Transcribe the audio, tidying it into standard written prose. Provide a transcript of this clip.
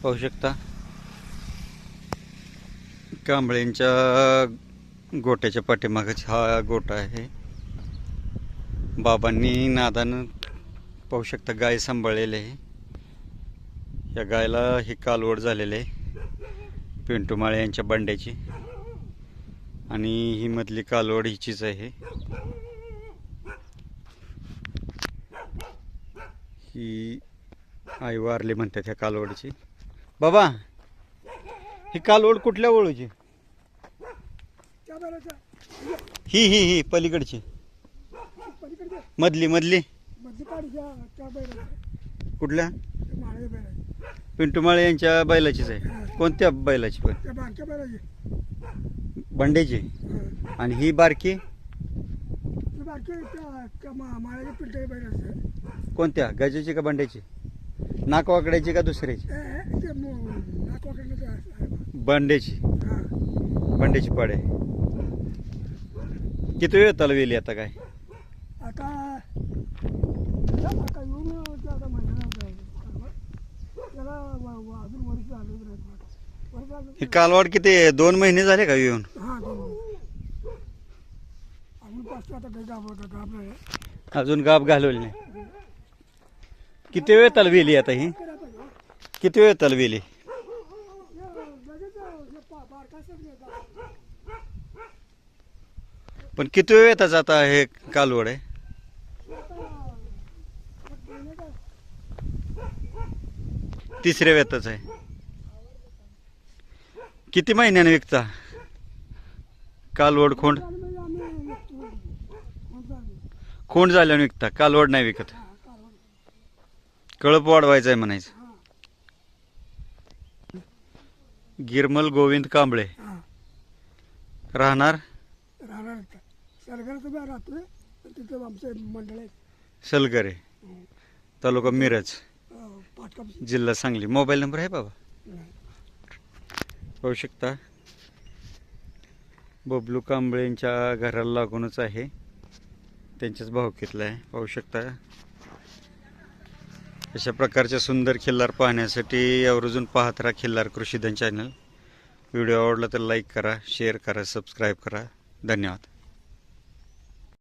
पाहू शकता कांबळेंच्या गोट्याच्या पाठीमागच हा गोटा आहे. बाबांनी नादानं पाहू शकता गाय सांभाळलेली आहे. या गायला ही कालवड झालेली आहे पिंटू माळे यांच्या बंड्याची, आणि ही मधली कालवड हिचीच आहे. ही आई वारली म्हणतात ह्या कालवडची. बाबा ही कालवड कुठल्या ओळूची? ही ही ही पलीकडची मधली मधली कुठल्या? पिंटू माळे यांच्या बैलाचीच आहे. कोणत्या बैलाची? पण बंड्याची. आणि ही बारकी कोणत्या? गजाची का बंड्याची? नाकवाकड्याची का दुसऱ्याची? बंड्याची. बंड्याची पाडे. किती वेळ तलवेली आता काय? ही कालवाड किती 2 महिने झाले का येऊन? अजून गाब घालवली नाही. किती वेळ तलवेली आता ही? किती वेळ तलवेली? पण किती वेळ येतात आता हे कालवड आहे? तिसऱ्या वेताच आहे. किती महिन्याने विकता कालवड? खोंड खोंड झाल्याने विकता, कालवड नाही विकत. कळप वाढवायचं आहे म्हणायचं. गिरमल गोविंद कांबळे राहणार सलगरे, तालुका मिरज, जिल्हा सांगली. मोबाईल नंबर आहे बाबा? पाहू शकता बबलू कांबळेंच्या घराला लागूनच आहे, त्यांच्याच भावकीतला आहे. पाहू शकता अशा प्रकारच्या सुंदर खिल्लार पाहण्यासाठी आवर्जून पाहत राहा खिल्लार कृषीधन चॅनल. व्हिडिओ आवडला तर लाईक करा, शेअर करा, सबस्क्राईब करा. धन्यवाद.